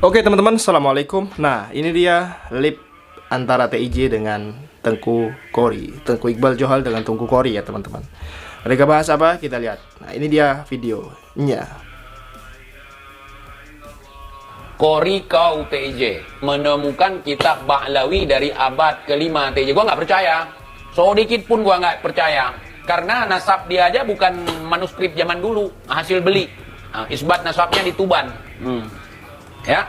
Oke teman-teman, assalamualaikum. Nah, ini dia lip antara TIJ dengan Tengku Kori, Tengku Iqbal Johal dengan Tengku Kori ya teman-teman. Mereka bahas apa? Kita lihat. Nah, ini dia videonya. Kori kau TIJ menemukan kitab Ba'lawi dari abad ke-5 TIJ. Gua nggak percaya, sedikit pun gua nggak percaya, karena nasab dia aja bukan manuskrip zaman dulu, hasil beli. Nah, isbat nasabnya di Tuban. Ya,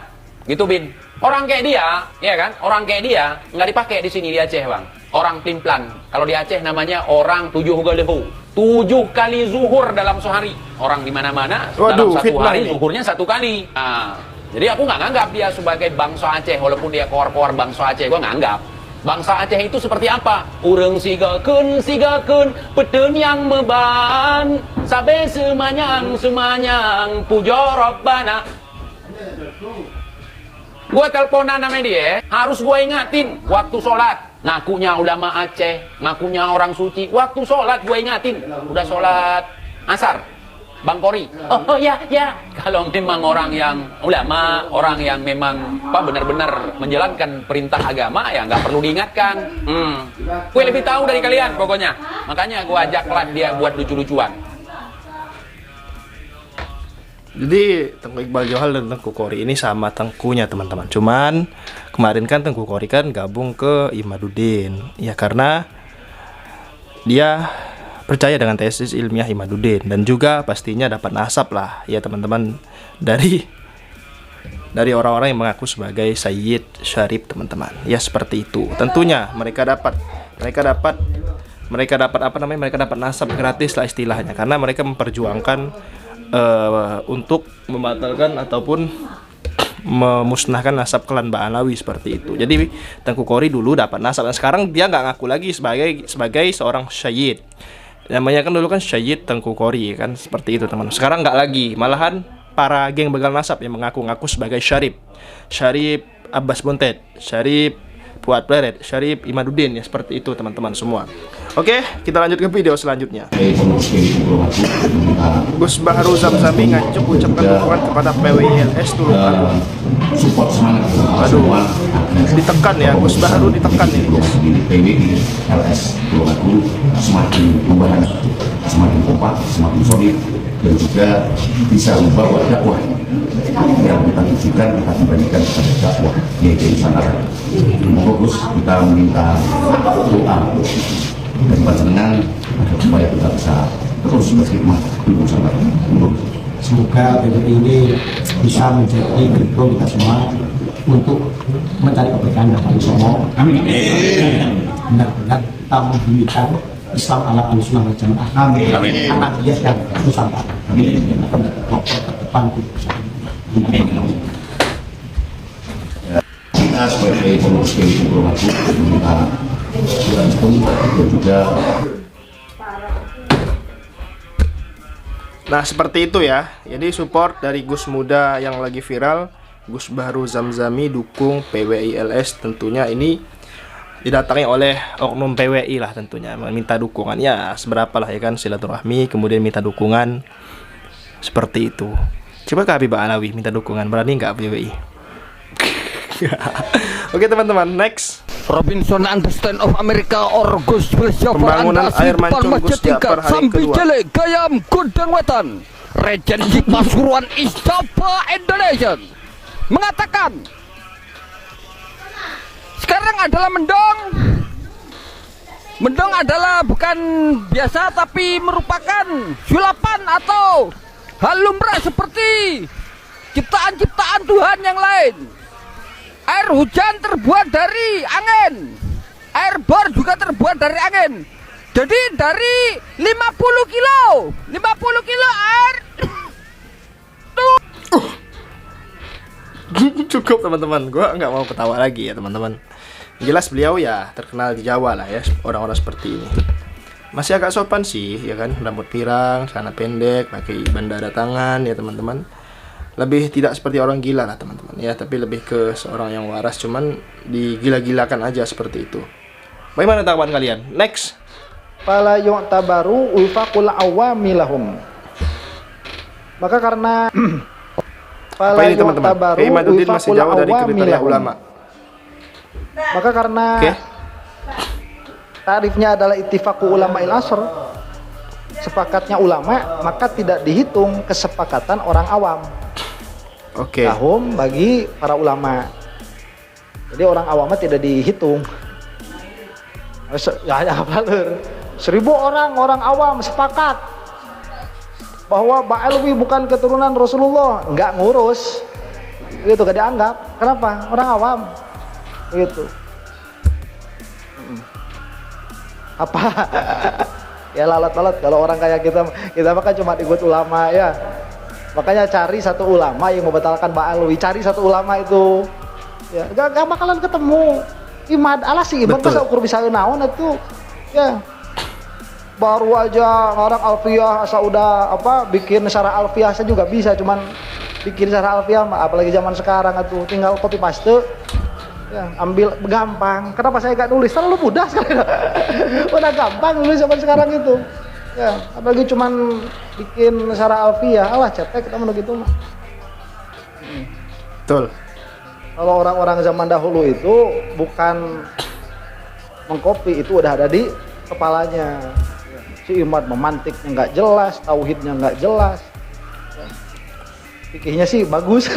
gitu Bin. Orang kayak dia, ya kan? Orang kayak dia nggak dipakai di sini di Aceh, Bang. Orang plimplan. Kalau di Aceh namanya orang 7 galehu. 7 kali zuhur dalam sehari. Orang di mana-mana dalam satu hari ini zuhurnya 1 kali. Nah, jadi aku nggak nganggap dia sebagai bangsa Aceh, walaupun dia koar-koar bangsa Aceh. Gua nggak anggap. Bangsa Aceh itu seperti apa? Urang sigakeun peten yang meban, sabe semanyang puja Rabbana. Gua teleponan sama dia, harus gua ingatin waktu sholat. Ngakunya ulama Aceh, ngakunya orang suci. Waktu sholat gua ingatin, udah sholat asar, Bang Kori. Oh ya. Kalau memang orang yang ulama, orang yang memang benar-benar menjalankan perintah agama, ya nggak perlu diingatkan. Gue lebih tahu dari kalian pokoknya. Makanya gua ajaklah dia buat lucu-lucuan. Jadi Tengku Iqbal Johal dan Tengku Kori ini sama tengkunya teman-teman. Cuman kemarin kan Tengku Kori kan gabung ke Imaduddin. Ya karena dia percaya dengan tesis ilmiah Imaduddin dan juga pastinya dapat nasab lah ya teman-teman dari orang-orang yang mengaku sebagai Sayyid Syarif teman-teman. Ya seperti itu. Tentunya mereka dapat apa namanya? Mereka dapat nasab gratis lah istilahnya karena mereka memperjuangkan untuk membatalkan ataupun memusnahkan nasab klan Ba'alawi seperti itu. Jadi Tengku Kori dulu dapat nasab dan sekarang dia nggak ngaku lagi sebagai seorang syahid. Namanya kan dulu kan syahid Tengku Kori kan seperti itu teman. Sekarang nggak lagi, malahan para geng begal nasab yang mengaku-ngaku sebagai Syarif Abbas Buntet, Syarif Fuad Pleret, Syarif Imaduddin ya seperti itu teman-teman semua. Oke, kita lanjut ke video selanjutnya. Gus Bahru Zamzami ngancuk ucapkan dukungan kepada PWILS Tulung Agung. Support semangat. Aduh, ditekan ya, Gus Bahru ditekan ini. PWILS Tulung Agung semakin membangun, semakin kompak, semakin solid dan juga bisa membawa dakwah yang kita tujukan, kita kembalikan kepada dakwah yaitu Nusantara. Fokus kita meminta doa dan panjenengan agar supaya kita bisa terus berkhidmat di Nusantara. Semoga PWI ini bisa menjadi gerbong kita semua untuk mencari keberkahan dari semua. Amin. Benar-benar kita membunyikan Islam ala Ahlussunnah wal Jamaah. Amin. Anak dia dan Nusantara. Amin. Akan berpokok ke depan. Kita sebagai pengurus PWI Tulung Agung meminta dan juga. Nah seperti itu ya. Jadi support dari Gus Muda yang lagi viral, Gus Bahru Zamzami dukung PWILS. Tentunya ini didatangi oleh oknum PWI lah tentunya, meminta dukungan ya seberapa lah ya kan, silaturahmi kemudian minta dukungan seperti itu. Coba ke Habib Ba'alawi minta dukungan, berani nggak PWI? Oke teman-teman, next. Robinson Understand of America or Gus Pembangunan air mancur Gus Ja'far hari kedua. Jele Gayam Gudang Wetan Regency Pasuruan Istapa Indonesia mengatakan sekarang adalah mendong adalah bukan biasa tapi merupakan sulapan atau hal lumrah seperti ciptaan-ciptaan Tuhan yang lain. Air hujan terbuat dari angin, air bor juga terbuat dari angin. Jadi dari 50 kilo air Cukup teman-teman, gue nggak mau ketawa lagi ya teman-teman. Jelas beliau ya terkenal di Jawa lah ya, orang-orang seperti ini. Masih agak sopan sih ya kan, rambut pirang, celana pendek, pakai bandara tangan ya teman-teman. Lebih tidak seperti orang gila lah teman-teman ya, tapi lebih ke seorang yang waras, cuman digila-gilakan aja seperti itu. Bagaimana tanggapan kalian? Next. Fala yu'tabaru ulfaqul awamilahum. Maka karena Apa ini teman-teman? Imaduddin masih jauh dari kriteria ulama. Maka karena Oke. tarifnya adalah ittifaqu ulama'il asr, sepakatnya ulama, maka tidak dihitung kesepakatan orang awam. Oke. Lahum bagi para ulama. Jadi orang awam tidak dihitung. Ya apa lur? 1000 orang awam sepakat bahwa Ba'alwi bukan keturunan Rasulullah, nggak ngurus. Gitu, gak dianggap. Kenapa? Orang awam. Gitu. Apa? Ya lalat-lalat kalau orang kayak kita mah kan cuma ikut ulama ya. Makanya cari satu ulama yang membatalkan Ba'alwi, cari satu ulama itu. Ya, gak bakalan ketemu. Imad alas sih, imad masa ukur bisa naon itu. Ya. Baru aja orang alfiah asa udah bikin secara alfiah saya juga bisa, cuman bikin secara alfiah apalagi zaman sekarang itu tinggal copy paste. Ya, ambil gampang. Kenapa saya gak nulis? Terlalu mudah sekali. Udah gampang nulis zaman sekarang itu. Ya, apalagi cuman bikin secara alfiah, alah cetek kita menurut gitu mah. Betul. Kalau orang-orang zaman dahulu itu bukan mengcopy, itu udah ada di kepalanya. Si Imad memantiknya nggak jelas, tauhidnya nggak jelas. Fikihnya sih bagus.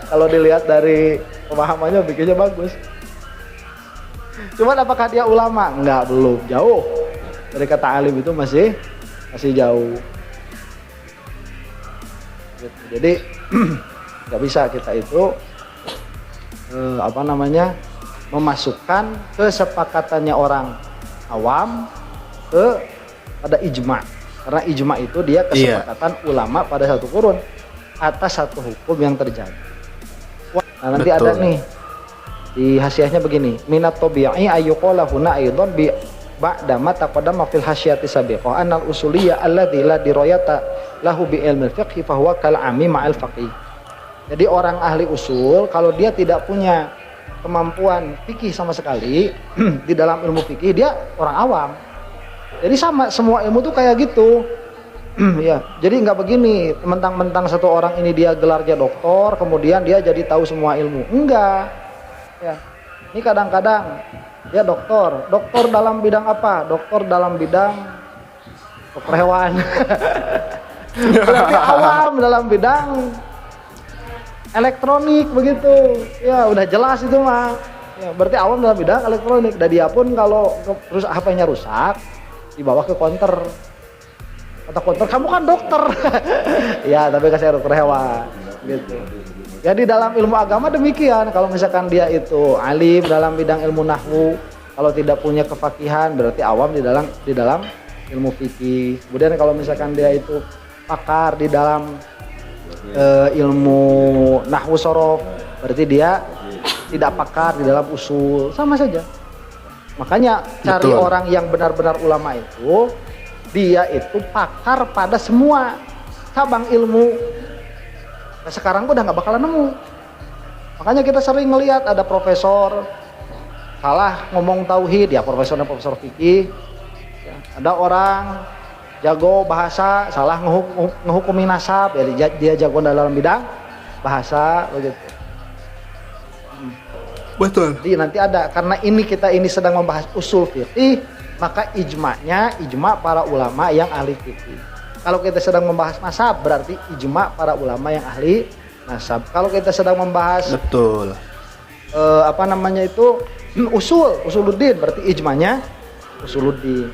Kalau dilihat dari pemahamannya fikihnya bagus. Cuman apakah dia ulama? Enggak, belum, jauh. Dari kata alim itu masih jauh. Jadi nggak bisa kita itu memasukkan kesepakatannya orang awam pada ijma, karena ijma itu dia kesepakatan ulama pada satu kurun atas satu hukum yang terjadi. Nah, nanti Betul. ada nih di hasiahnya begini, minat tobi'i ayyuqala huna aidon bi ba'da ma taqaddama fil hasyati sabiqah annal usuliyya alladzi la dirayata lahu bi ilmil fiqh fa huwa kal ami ma'al faqih. Jadi orang ahli usul kalau dia tidak punya kemampuan fikih sama sekali di dalam ilmu fikih, dia orang awam. Jadi sama semua ilmu tuh kayak gitu. Ya, jadi nggak begini mentang-mentang satu orang ini dia gelarnya doktor, kemudian dia jadi tahu semua ilmu. Enggak. Ya. Ini kadang-kadang dia doktor dalam bidang apa? Doktor dalam bidang dokter hewan. Berarti awam dalam bidang elektronik begitu. Ya, udah jelas itu mah. Ya, berarti awam dalam bidang elektronik. Dan dia pun kalau terus HP-nya rusak, dibawa ke counter. Kata counter, kamu kan dokter. Ya, tapi kan saya dokter hewan. Gitu. Jadi dalam ilmu agama demikian. Kalau misalkan dia itu alim dalam bidang ilmu nahwu, kalau tidak punya kefakihan berarti awam di dalam ilmu fikih. Kemudian kalau misalkan dia itu pakar di dalam ilmu nahwu sorof, berarti dia tidak pakar di dalam usul, sama saja. Makanya cari Betul. orang yang benar-benar ulama itu, dia itu pakar pada semua cabang ilmu. Nah, sekarang udah nggak bakalan nemu. Makanya kita sering melihat ada profesor salah ngomong tauhid, ya profesor fikih. Ya, ada orang jago bahasa, salah ngehukumi nasab, ya dia jago dalam bidang bahasa begitu. Betul. Jadi nanti ada, karena kita sedang membahas usul fikih, maka ijma para ulama yang ahli fikih. Kalau kita sedang membahas nasab berarti ijma para ulama yang ahli nasab. Kalau kita sedang membahas Betul. usuluddin berarti ijmanya usuluddin.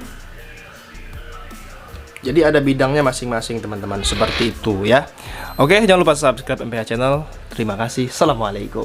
Jadi ada bidangnya masing-masing teman-teman, seperti itu ya. Oke, jangan lupa subscribe MPH Channel. Terima kasih. Assalamualaikum.